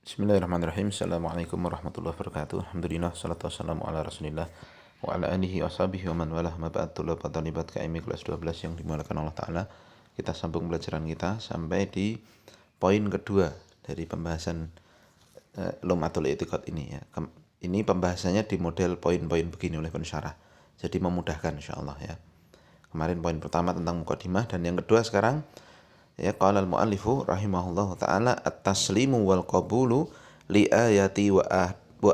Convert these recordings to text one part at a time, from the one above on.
Bismillahirrahmanirrahim. Assalamualaikum warahmatullahi wabarakatuh. Alhamdulillah, salatu wassalamu ala rasulillah wa ala alihi wa sahbihi wa man walah ma ba'd. Tulab talibat KMI kelas 12 yang dimuliakan Allah Ta'ala. Kita sambung pelajaran kita sampai di poin kedua dari pembahasan Lumatul I'tiqad ini ya. Ini pembahasannya di model poin-poin begini oleh pensyarah. Jadi memudahkan insyaallah ya. Kemarin poin pertama tentang mukadimah dan yang kedua sekarang ya, qala al-muallifu rahimahullahu taala at-taslimu wal qabulu li ayati wa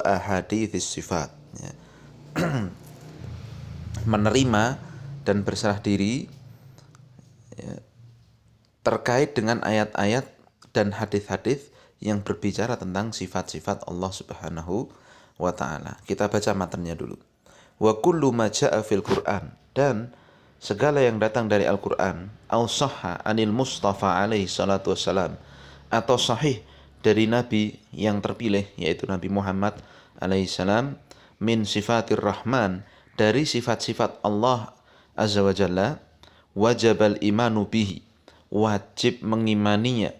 ahadits sifat ya. Menerima dan berserah diri ya, terkait dengan ayat-ayat dan hadis-hadis yang berbicara tentang sifat-sifat Allah Subhanahu wa taala. Kita baca matanya dulu. Wa kullu ma jaa fil Qur'an, dan segala yang datang dari Al-Qur'an, au sahha anil Mustafa alaihi salatu wassalam, atau sahih dari Nabi yang terpilih yaitu Nabi Muhammad alaihi salam, min sifatir Rahman, dari sifat-sifat Allah azza wa jalla, wajibal imanu bihi, wajib mengimaninya,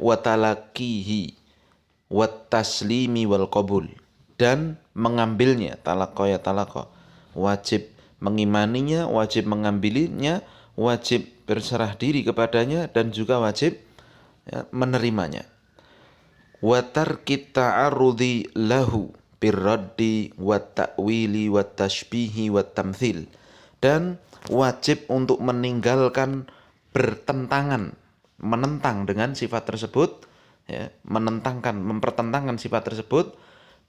wa talaqihi wa taslimi wal qabul, dan mengambilnya, talaqo ya talaqo, wajib mengimaninya, wajib mengambilinya, wajib berserah diri kepadanya, dan juga wajib ya, menerimanya. Wa tarkit ta'arrudi lahu birraddi wa ta'wili wa tashbihi wa tamthil, dan wajib untuk meninggalkan bertentangan, menentang dengan sifat tersebut ya, mempertentangkan sifat tersebut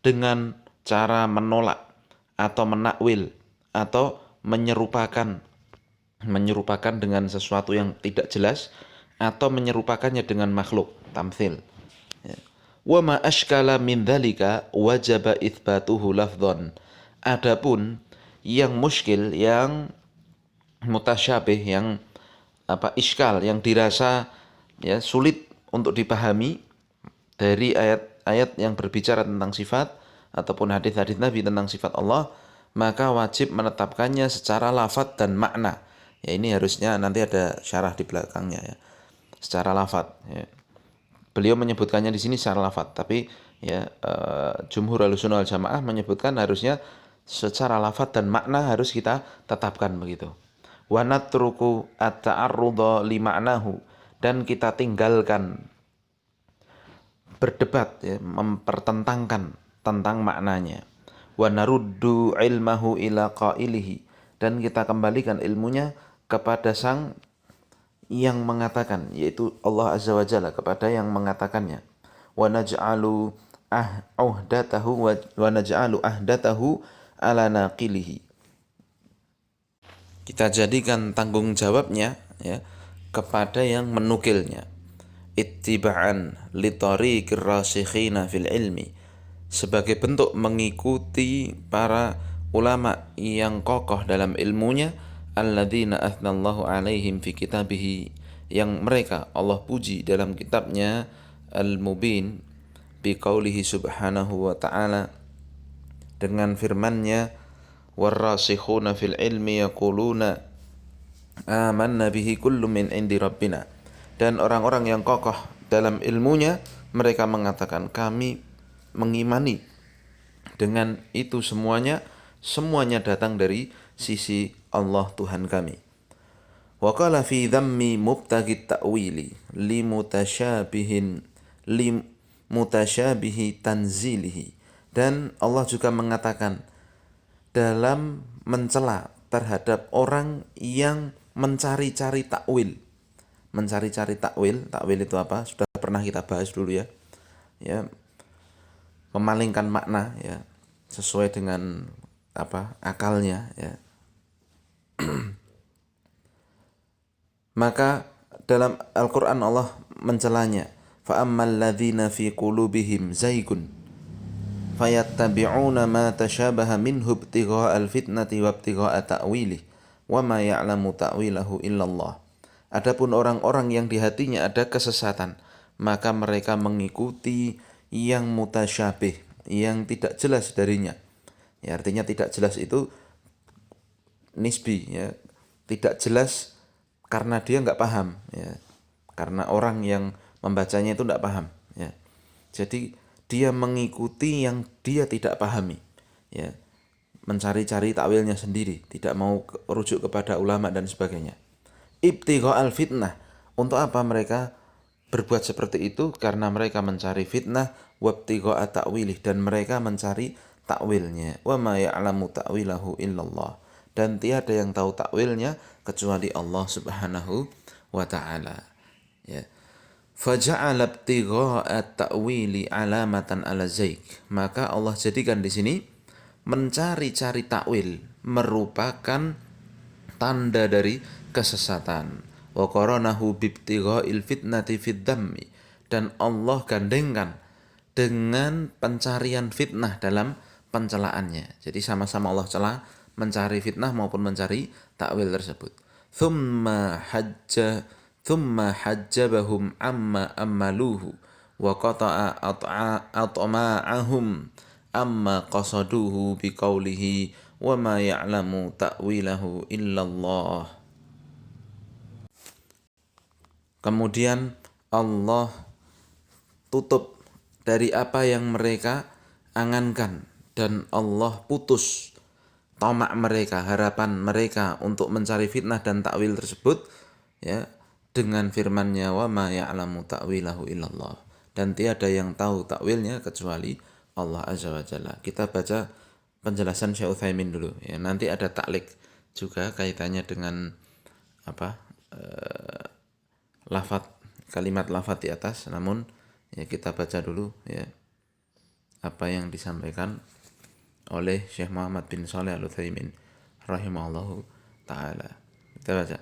dengan cara menolak atau menakwil atau menyerupakan dengan sesuatu yang tidak jelas atau menyerupakannya dengan makhluk, tamthil ya. Wa ma ashkala min dzalika wajaba itsbatuhu lafdhan. Adapun yang muskil, yang mutasyabih, yang iskal, yang dirasa ya sulit untuk dipahami dari ayat-ayat yang berbicara tentang sifat ataupun hadis-hadis Nabi tentang sifat Allah, maka wajib menetapkannya secara lafadz dan makna. Ya, ini harusnya nanti ada syarah di belakangnya ya. Secara lafadz ya. Beliau menyebutkannya di sini secara lafadz, tapi ya jumhur Ahlussunnah wal Jamaah menyebutkan harusnya secara lafadz dan makna harus kita tetapkan begitu. Wa natruku at-ta'arrudha li ma'nahu, dan kita tinggalkan berdebat ya, mempertentangkan tentang maknanya. Wa naruddu ilmahu ila qailihi, dan kita kembalikan ilmunya kepada sang yang mengatakan, yaitu Allah azza wa jalla, kepada yang mengatakannya. Wa naj'alu ahdatahu ala naqilihi, kita jadikan tanggung jawabnya ya kepada yang menukilnya. Ittiba'an li tariqir rasikhina fil ilmi, sebagai bentuk mengikuti para ulama yang kokoh dalam ilmunya, alladzina athnallahu alaihim fi kitabihi, yang mereka Allah puji dalam kitabnya Al-Mubin, biqaulihi subhanahu wa ta'ala, dengan firman-Nya, warrasikhuna fil ilmi yaquluna amanna bihi kullu min indi rabbina, dan orang-orang yang kokoh dalam ilmunya mereka mengatakan kami mengimani dengan itu semuanya datang dari sisi Allah Tuhan kami. Wa qala fi dhammi mubtaghi ta'wili limutasyabihi tanzilihi, dan Allah juga mengatakan dalam mencela terhadap orang yang mencari-cari takwil. Mencari-cari takwil, takwil itu apa? Sudah pernah kita bahas dulu ya. Ya, memalingkan makna ya sesuai dengan akalnya ya. Maka dalam Al-Qur'an Allah mencelanya, fa ammal ladzina fi qulubihim zaygun fayattabi'una ma tashabaha minhu ibtigha'al fitnati wa ibtigha'a ta'wilih wa ma ya'lamu ta'wilahu illallah. Adapun orang-orang yang di hatinya ada kesesatan, maka mereka mengikuti yang mutasyabih, yang tidak jelas darinya. Ya, artinya tidak jelas itu nisbi ya, tidak jelas karena dia nggak paham ya, karena orang yang membacanya itu nggak paham ya. Jadi dia mengikuti yang dia tidak pahami, ya, mencari-cari takwilnya sendiri, tidak mau rujuk kepada ulama dan sebagainya. Ibtigha'al fitnah. Untuk apa mereka berbuat seperti itu? Karena mereka mencari fitnah, wabtigha'a ta'wilih, dan mereka mencari takwilnya. Wa ma ya'lamu ta'wilahu illallah. Dan tiada yang tahu takwilnya kecuali Allah Subhanahu wa taala. Ya. Faja'ala ibtigha'a ta'wili alamatan ala zaik. Maka Allah jadikan di sini mencari-cari takwil merupakan tanda dari kesesatan. Wa qaranahu bibtigha'il fitnati fid dammi, dan Allah gandengkan dengan pencarian fitnah dalam pencelaannya. Jadi sama-sama Allah cela mencari fitnah maupun mencari takwil tersebut. Thumma hajjabahum amma ammaluhu wa qata'a atma'ahum amma qasaduhu biqaulihi wa ma ya'lamu ta'wilahu illallah. Kemudian Allah tutup dari apa yang mereka angankan, dan Allah putus tamak mereka, harapan mereka untuk mencari fitnah dan takwil tersebut, ya, dengan firman-Nya wa ma ya'lamu ta'wilahu illallah, dan tiada yang tahu takwilnya kecuali Allah Azza wa Jalla. Kita baca penjelasan Syekh Utsaimin dulu, ya. Nanti ada taklik juga kaitannya dengan lafaz, kalimat lafaz di atas. Namun ya kita baca dulu, ya, apa yang disampaikan oleh Syekh Muhammad bin Shalih Al-Utsaimin rahimahullahu taala. Kita baca.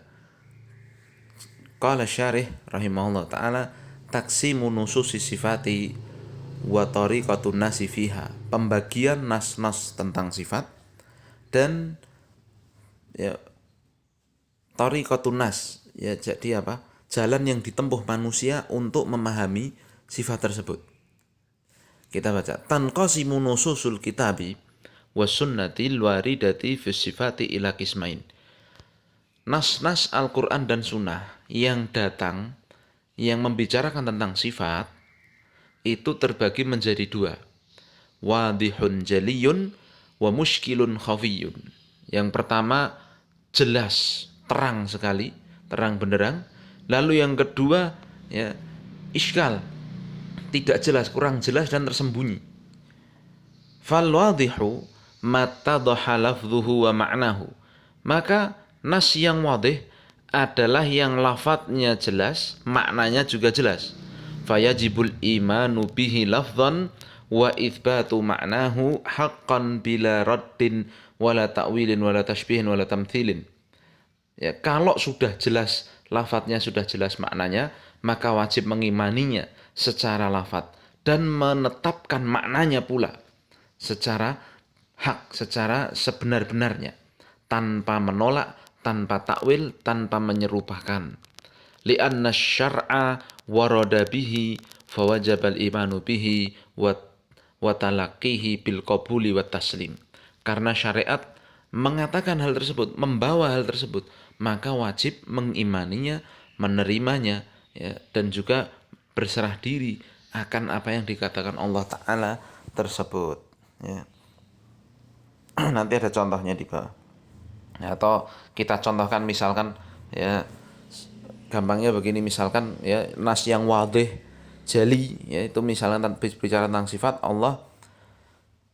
Qala syarih rahimahullahu taala, taksimu nususi sifati wa tariqatun nasi fiha. Pembagian nas-nas tentang sifat dan, ya, tariqatun nas, ya, jadi apa? Jalan yang ditempuh manusia untuk memahami sifat tersebut. Kita baca. Tanqasimu nususul kitabi was sunnatil waridati fi sifati ila qismain. Nas-nas Al-Quran dan Sunnah yang datang, yang membicarakan tentang sifat, itu terbagi menjadi dua. Wadihun jaliyun wa muskilun khafiyun. Yang pertama jelas, terang sekali, terang benderang. Lalu yang kedua, ya, iskal, tidak jelas, kurang jelas dan tersembunyi. Fal wadihu mattadhaha lafdhuhu wa ma'nahu. Maka nas yang wadih adalah yang lafadznya jelas, maknanya juga jelas. Fayajibul imanu bihi lafdhan wa itsbatu ma'nahu haqqan bila raddin wala ta'wilin wala tashbihin wala tamthilin. Ya, kalau sudah jelas lafadznya, sudah jelas maknanya, maka wajib mengimaninya secara lafadz dan menetapkan maknanya pula secara hak, secara sebenar-benarnya, tanpa menolak, tanpa takwil, tanpa menyerupakan. Li'anna syar'a warada bihi fawajabal imanu bihi wa talaqqihi bil qabuli wa taslim. Karena syariat mengatakan hal tersebut, membawa hal tersebut, maka wajib mengimaninya, menerimanya, ya, dan juga berserah diri akan apa yang dikatakan Allah Ta'ala tersebut, ya. Nanti ada contohnya di bawah, ya, atau kita contohkan, misalkan, ya, gampangnya begini, misalkan, ya, nas yang wadih jali, yaitu misalkan bicara tentang sifat Allah,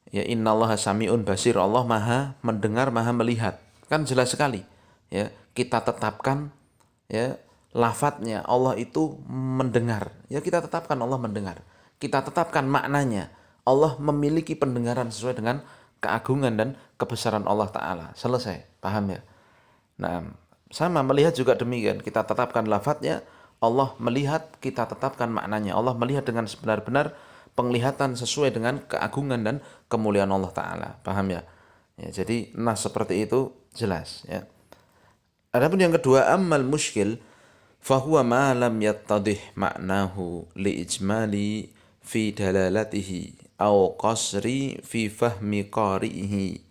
ya, innallaha sami'un basir, Allah maha mendengar, maha melihat, kan jelas sekali, ya. Kita tetapkan, ya, lafadznya Allah itu mendengar, ya, kita tetapkan Allah mendengar. Kita tetapkan maknanya Allah memiliki pendengaran sesuai dengan keagungan dan kebesaran Allah Ta'ala. Selesai, paham, ya? Nah, sama melihat juga demikian, kita tetapkan lafadznya Allah melihat, kita tetapkan maknanya Allah melihat dengan sebenar-benar penglihatan sesuai dengan keagungan dan kemuliaan Allah Ta'ala. Paham, ya? Ya, jadi nas seperti itu jelas, ya. Adapun yang kedua, ammal muskil fahuwa ma lam yattadih maknahu li ijmali fi dalalatihi au qasri fi fahmi qari'ihi.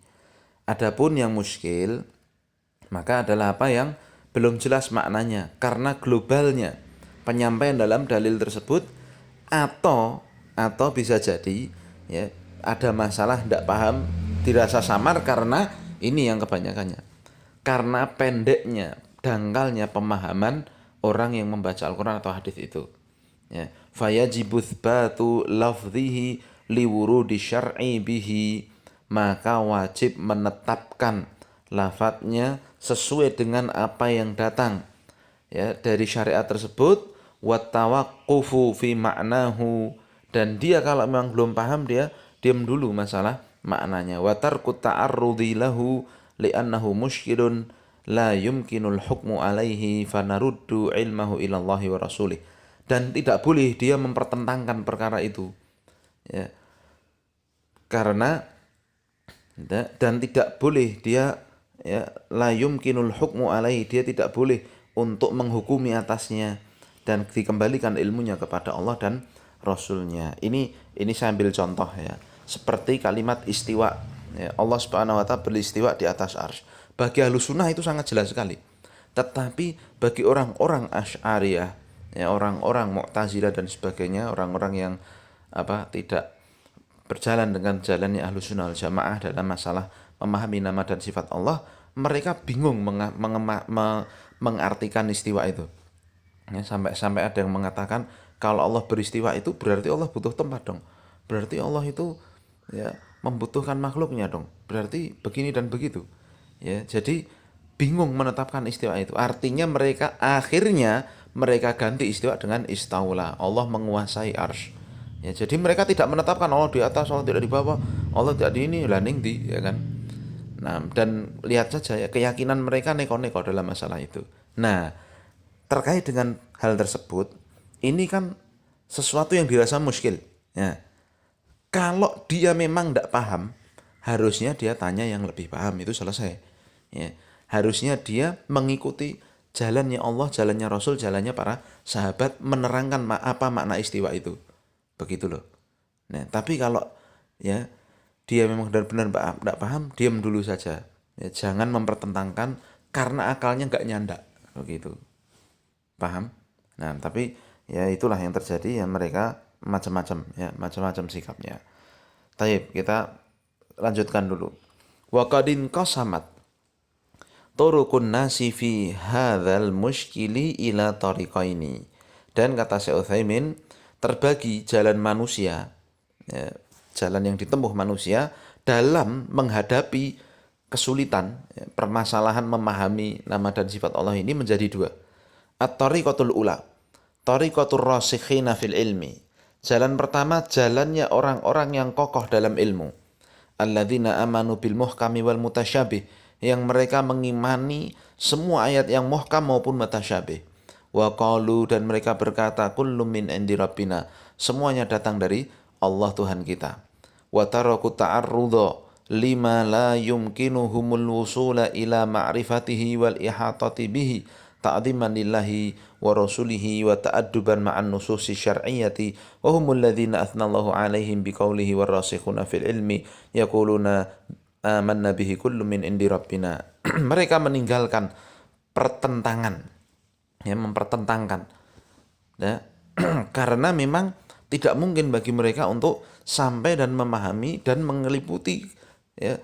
Adapun yang muskil, maka adalah apa yang belum jelas maknanya karena globalnya penyampaian dalam dalil tersebut, Atau bisa jadi ya ada masalah tidak paham, dirasa samar karena ini yang kebanyakannya. Karena pendeknya, dangkalnya pemahaman orang yang membaca Al-Qur'an atau hadis itu. Ya, fayajibu tsbatu lafdhihi liwurudi syar'i bihi, maka wajib menetapkan lafadznya sesuai dengan apa yang datang ya dari syariat tersebut, wa tawaqqufu fi ma'nahu, dan dia kalau memang belum paham dia diam dulu masalah maknanya, wa tarku ta'arrudi lahu li'annahu musykilun la yumkinul hukmu alaihi fanaruddu ilmahu ilallahi wa rasulih, dan tidak boleh dia mempertentangkan perkara itu ya, karena dan tidak boleh dia ya la yumkinul hukmu alaihi, dia tidak boleh untuk menghukumi atasnya dan dikembalikan ilmunya kepada Allah dan Rasulnya. Ini saya ambil contoh ya, seperti kalimat istiwa ya, Allah Subhanahu wa taala beristiwa di atas arsy. Bagi Ahlus Sunnah itu sangat jelas sekali. Tetapi bagi orang-orang Asy'ariyah ya, orang-orang Mu'tazilah dan sebagainya, orang-orang yang tidak berjalan dengan jalannya Ahlus Sunnah wal Jamaah dalam masalah memahami nama dan sifat Allah, mereka bingung mengartikan istiwa itu. Ya, sampai ada yang mengatakan kalau Allah beristiwa itu berarti Allah butuh tempat dong. Berarti Allah itu ya membutuhkan makhluknya dong. Berarti begini dan begitu. Ya, jadi bingung menetapkan istiwa itu. Artinya akhirnya mereka ganti istiwa dengan istaula. Allah menguasai arsy. Ya, jadi mereka tidak menetapkan Allah di atas, Allah tidak di bawah, Allah tidak di ini, landing di, ya kan. Nah, dan lihat saja ya keyakinan mereka neko-neko dalam masalah itu. Nah, terkait dengan hal tersebut, ini kan sesuatu yang dirasa muskil. Ya. Kalau dia memang tidak paham, harusnya dia tanya yang lebih paham, itu selesai. Ya. Harusnya dia mengikuti jalannya Allah, jalannya Rasul, jalannya para sahabat, menerangkan apa makna istiwa itu. Begitu loh. Nah, tapi kalau ya dia memang benar-benar tidak paham, diam dulu saja. Ya, jangan mempertentangkan karena akalnya nggak nyandak. Begitu. Paham? Nah, tapi ya itulah yang terjadi ya, mereka macam-macam ya, macam-macam sikapnya. Taib, kita lanjutkan dulu. Wa qadin qasamat turukun nasi fi hadzal musykili ila tariqaini. Dan kata Syekh Utsaimin, terbagi jalan manusia ya, jalan yang ditempuh manusia dalam menghadapi kesulitan ya, permasalahan memahami nama dan sifat Allah ini menjadi dua. At-tariqatul ula, tariqatur rasikhina fil ilmi. Jalan pertama, jalannya orang-orang yang kokoh dalam ilmu. Alladzina amanu bil muhkami wal mutasyabih, yang mereka mengimani semua ayat yang muhkam maupun mutasyabih. Wa qalu, dan mereka berkata, kullu min indi rabbina, semuanya datang dari Allah Tuhan kita. Wa taraku ta'arrudha lima la yumkinuhumul wusula ila ma'rifatihi wal ihatati bihi ta'dhiman lillahi wa rasulihi wa ta'adduban ma'an nususi syar'iyyati wa humul ladzina athnallahu alaihim biqaulihi warasikhuna fil ilmi yaquluna amanna bihi kullu min indi rabbina. Mereka meninggalkan pertentangan ya, mempertentangkan ya, karena memang tidak mungkin bagi mereka untuk sampai dan memahami dan mengeliputi ya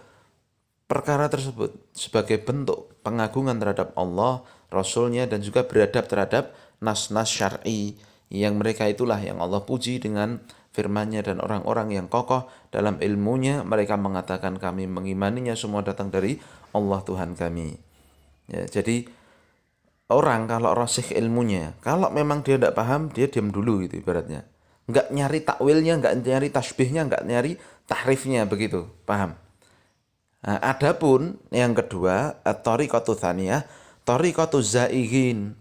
perkara tersebut sebagai bentuk pengagungan terhadap Allah, Rasulnya, dan juga beradab terhadap nas-nas syar'i yang mereka itulah yang Allah puji dengan firman-Nya. Dan orang-orang yang kokoh dalam ilmunya, mereka mengatakan kami mengimaninya semua datang dari Allah Tuhan kami ya. Jadi orang kalau rasih ilmunya, kalau memang dia tidak paham, dia diam dulu gitu ibaratnya. Nggak nyari takwilnya, nggak nyari tasbihnya, nggak nyari tahrifnya, begitu. Paham? Nah, adapun yang kedua, at-tariqatu tsaniyah, tariqatu zaighin.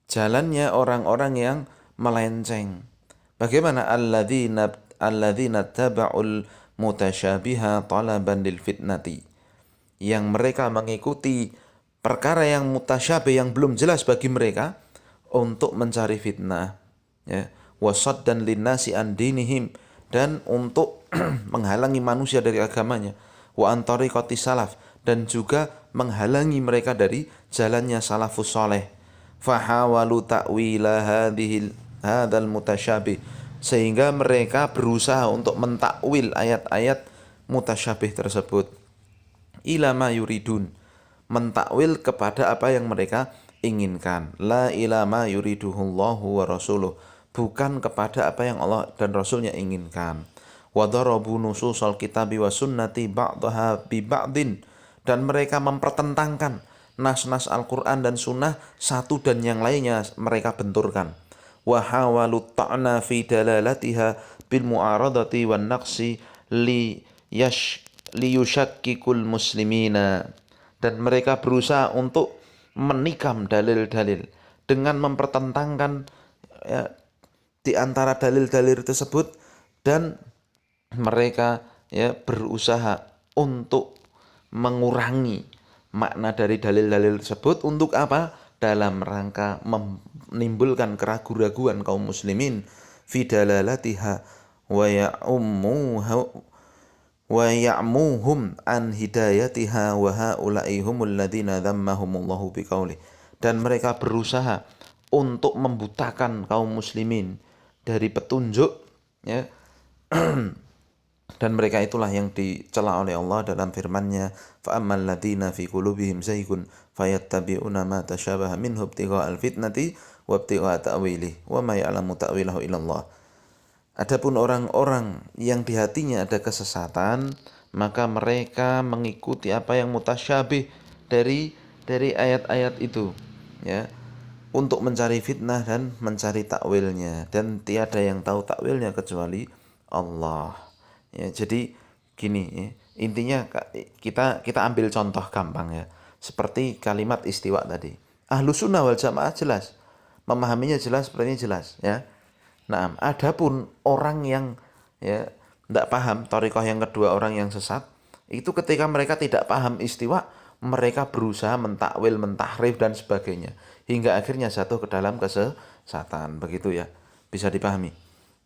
Jalannya orang-orang yang melenceng. Bagaimana? Alladzina taba'ul mutasyabiha talaban lil fitnati. Yang mereka mengikuti perkara yang mutasyabih, yang belum jelas bagi mereka, untuk mencari fitnah ya, wasaddan linnasi an dinihim, dan untuk menghalangi manusia dari agamanya, wa an tariqati salaf, dan juga menghalangi mereka dari jalannya salafus saleh. Fahawalu ta'wila hadzal mutasyabih sehingga mereka berusaha untuk mentakwil ayat-ayat mutasyabih tersebut. Ila ma yuridun, mentakwil kepada apa yang mereka inginkan. La ila ma yuriduhullahu wa rasuluh, bukan kepada apa yang Allah dan Rasulnya inginkan. Wa darabu nususal kitabi wa sunnati ba'daha bi ba'din, dan mereka mempertentangkan nas-nas Al-Quran dan Sunnah satu dan yang lainnya mereka benturkan. Wa hawalu ta'na fi dalalatiha bil mu'aradati wan naqsi liyushakkikul muslimina, dan mereka berusaha untuk menikam dalil-dalil dengan mempertentangkan, ya, di antara dalil-dalil tersebut, dan mereka, ya, berusaha untuk mengurangi makna dari dalil-dalil tersebut. Untuk apa? Dalam rangka menimbulkan keraguan-raguan kaum muslimin fi dalalatiha wa ya'muhum an hidayatiha wa haula'i humul ladzina dhammahumullahu biqaulih, dan mereka berusaha untuk membutakan kaum muslimin dari petunjuk, ya. Dan mereka itulah yang dicela oleh Allah dalam firman-Nya, fa ammal ladzina fi qulubihim zaygun fayattabi'una ma tasyabaha minhu ibtigha'al fitnati wa ibtigha'a ta'wilih wa ma ya'lamu ta'wilahu illallah. Adapun orang-orang yang di hatinya ada kesesatan, maka mereka mengikuti apa yang mutasyabih dari ayat-ayat itu, ya, untuk mencari fitnah dan mencari takwilnya, dan tiada yang tahu takwilnya kecuali Allah. Ya, jadi gini, ya, intinya kita ambil contoh gampang, ya, seperti kalimat istiwa tadi. Ahlus sunnah wal jamaah jelas, memahaminya jelas, sepertinya jelas, ya. Nah, adapun orang yang, ya, tidak paham, thariqah yang kedua, orang yang sesat, itu ketika mereka tidak paham istiwa, mereka berusaha mentakwil, mentahrif dan sebagainya, hingga akhirnya jatuh ke dalam kesesatan. Begitu, ya, bisa dipahami.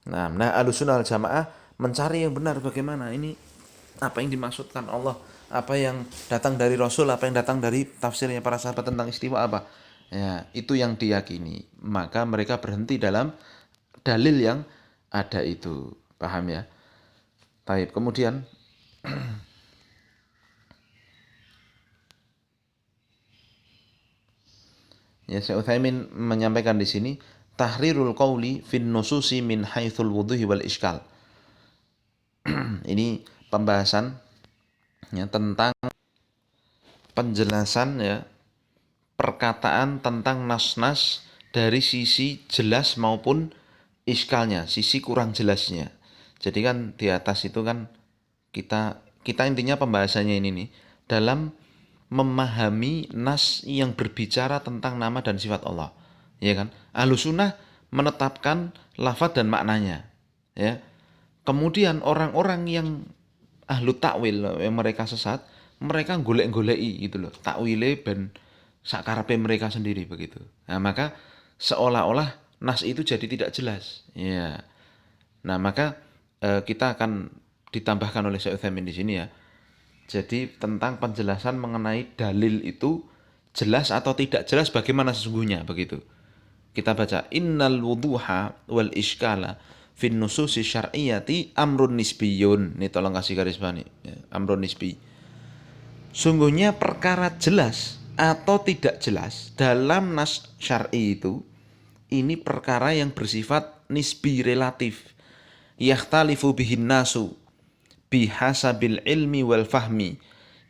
Nah, Ahlussunnah wal Jamaah mencari yang benar, bagaimana ini, apa yang dimaksudkan Allah, apa yang datang dari Rasul, apa yang datang dari tafsirnya para sahabat tentang istiwa apa. Ya, itu yang diyakini. Maka mereka berhenti dalam dalil yang ada itu. Paham, ya? Baik, kemudian ya, Syekh Utsaimin menyampaikan di sini tahrirul qauli fin nususi min haitsul wudhuhi wal iskal. Ini pembahasan, ya, tentang penjelasan, ya, perkataan tentang nas-nas dari sisi jelas maupun iskalnya, sisi kurang jelasnya. Jadi kan di atas itu kan kita intinya pembahasannya ini nih dalam memahami nas yang berbicara tentang nama dan sifat Allah, ya kan. Ahlussunnah menetapkan lafaz dan maknanya, ya. Kemudian orang-orang yang ahlu takwil, yang mereka sesat, mereka golek-goleki gitu loh, takwile ben sakarepe mereka sendiri begitu. Nah, maka seolah-olah nas itu jadi tidak jelas, ya. Nah, maka kita akan ditambahkan oleh Syekh Utsaimin di sini, ya. Jadi tentang penjelasan mengenai dalil itu jelas atau tidak jelas, bagaimana sesungguhnya begitu. Kita baca, innal wuduha wal iskala fin nususi syar'iyyati amrun nisbiyun. Ini tolong kasih garis bawah nih, ya, amrun nisbi. Sungguhnya perkara jelas atau tidak jelas dalam nas syar'i itu, ini perkara yang bersifat nisbi, relatif. Yakhtalifu bihin nasu bihasabil ilmi wal fahmi,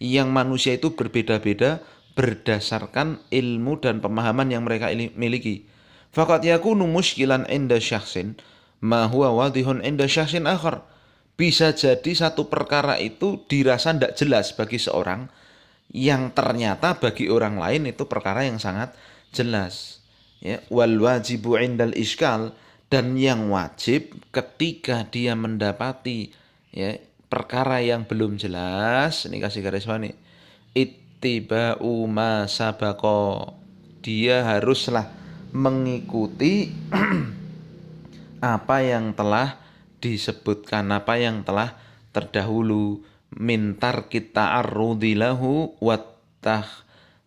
yang manusia itu berbeda-beda berdasarkan ilmu dan pemahaman yang mereka miliki. Faqad yakunu muskilan inda syakhsin ma huwa wadihun inda syakhsin akhar. Bisa jadi satu perkara itu dirasa tidak jelas bagi seorang, yang ternyata bagi orang lain itu perkara yang sangat jelas, ya. Wal wajibu indal iskal, dan yang wajib ketika dia mendapati, ya, perkara yang belum jelas, ini kasih garis bawah nih, ittiba'u ma sabaqa, dia haruslah mengikuti apa yang telah disebutkan, apa yang telah terdahulu, mintar kita arrudilahu wat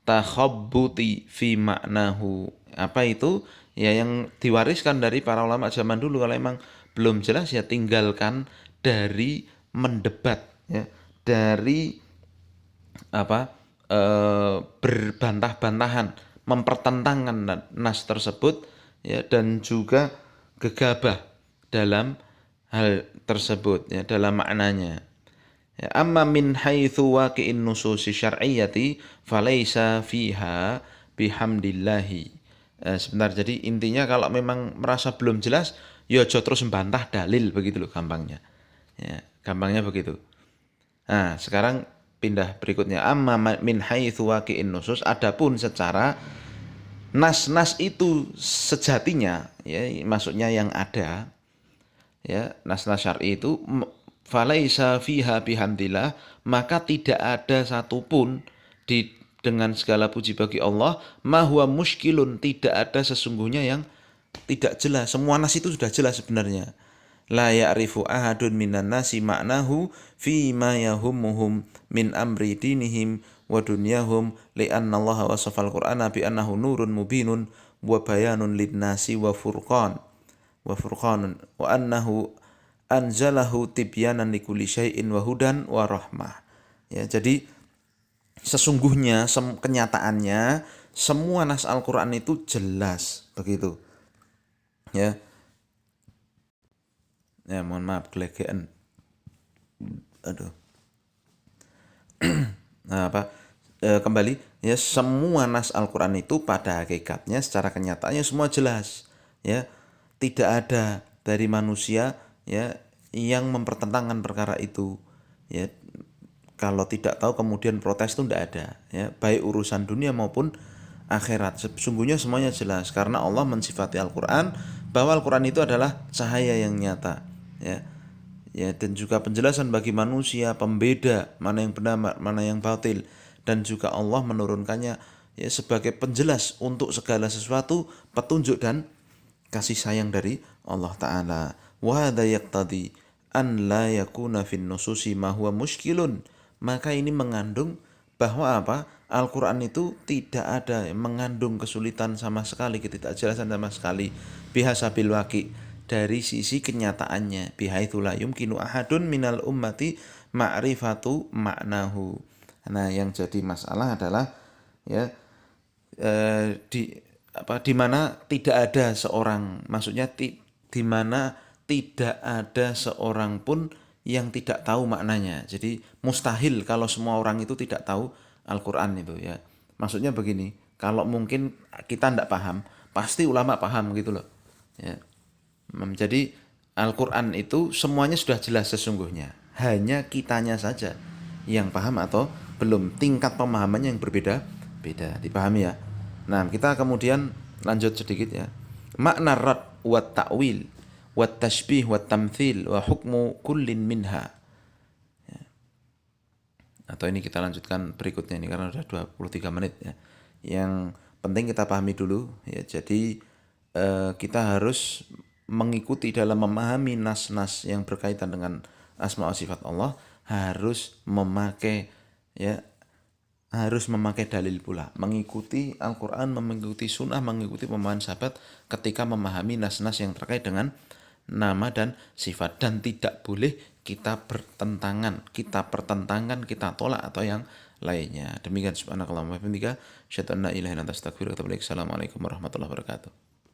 takhabbuti fi maknahu. Apa itu? Ya, yang diwariskan dari para ulama zaman dulu. Kalau emang belum jelas ya tinggalkan dari mendebat ya, dari apa berbantah-bantahan, mempertentangkan nas tersebut ya, dan juga gegabah dalam hal tersebut ya, dalam maknanya. Ya, amma min haitsu waqi'in nususi syar'iyyati falaisa fiha bihamdillahi. Sebentar, jadi intinya kalau memang merasa belum jelas, ya aja terus membantah dalil, begitu loh gampangnya. Ya, gampangnya begitu. Nah, sekarang pindah berikutnya. Amma min haitsu waqi'in nusus, adapun secara nas-nas itu sejatinya ya, maksudnya yang ada ya, nas-nas syar'i itu falaisa fiha bihamdillah, maka tidak ada satupun dengan segala puji bagi Allah, mahwa muskilun, tidak ada sesungguhnya yang tidak jelas. Semua nas itu sudah jelas sebenarnya. La ya'rifu ahadun minan nasi ma'nahu fi ma yahummuhum min amri dinihim wa dunyahum li'anna Allah wasafal Qur'ana bi annahu nurun mubinun wa bayanun linnasi wa furqanun wa annahu anzalahu tibyanan likulli syai'in wa hudan wa rahmah. Ya, jadi sesungguhnya kenyataannya semua nas Al-Qur'an itu jelas, begitu. Ya. Ya, mohon maaf gelegean. Aduh. Nah, kembali ya, semua nas Al-Qur'an itu pada hakikatnya secara kenyataannya semua jelas ya. Tidak ada dari manusia ya yang mempertentangkan perkara itu ya. Kalau tidak tahu kemudian protes itu tidak ada ya, baik urusan dunia maupun akhirat. Sesungguhnya semuanya jelas karena Allah mensifati Al-Qur'an bahwa Al-Qur'an itu adalah cahaya yang nyata ya. Ya, dan juga penjelasan bagi manusia, pembeda mana yang benar mana yang batil, dan juga Allah menurunkannya ya sebagai penjelas untuk segala sesuatu, petunjuk dan kasih sayang dari Allah Ta'ala. Wa hadza yaqtadi an la yakuna fin nususi ma huwa muskilun. Maka ini mengandung bahwa apa? Al-Quran itu tidak ada mengandung kesulitan sama sekali, ketidakjelasan sama sekali, bihasabil waqi, dari sisi kenyataannya, bihaitsu la yumkinu ahadun minal ummati ma'rifatu maknahu. Nah, yang jadi masalah adalah ya di mana tidak ada seorang, maksudnya di mana tidak ada seorang pun yang tidak tahu maknanya. Jadi mustahil kalau semua orang itu tidak tahu Al-Qur'an itu ya. Maksudnya begini, kalau mungkin kita tidak paham, pasti ulama paham gitu loh. Ya. Jadi Al-Qur'an itu semuanya sudah jelas sesungguhnya. Hanya kitanya saja yang paham atau belum, tingkat pemahamannya yang berbeda-beda. Dipahami ya. Nah, kita kemudian lanjut sedikit ya. Makna rad wa ta'wil wa tashbih wa tamthil wa hukmu kullin minha. Ya. Atau ini kita lanjutkan berikutnya ini karena sudah 23 menit ya. Yang penting kita pahami dulu ya. Jadi kita harus mengikuti dalam memahami nas-nas yang berkaitan dengan asma wa sifat Allah, harus memakai ya, harus memakai dalil pula, mengikuti Al-Quran, mengikuti sunnah, mengikuti pemahaman sahabat ketika memahami nas-nas yang terkait dengan nama dan sifat, dan tidak boleh kita pertentangkan, kita tolak atau yang lainnya. Demikian subhanakallahumma wa bihamdika asyhadu an la ilaha illa anta astaghfiruka wa atubu ilaik. Assalamualaikum warahmatullahi wabarakatuh.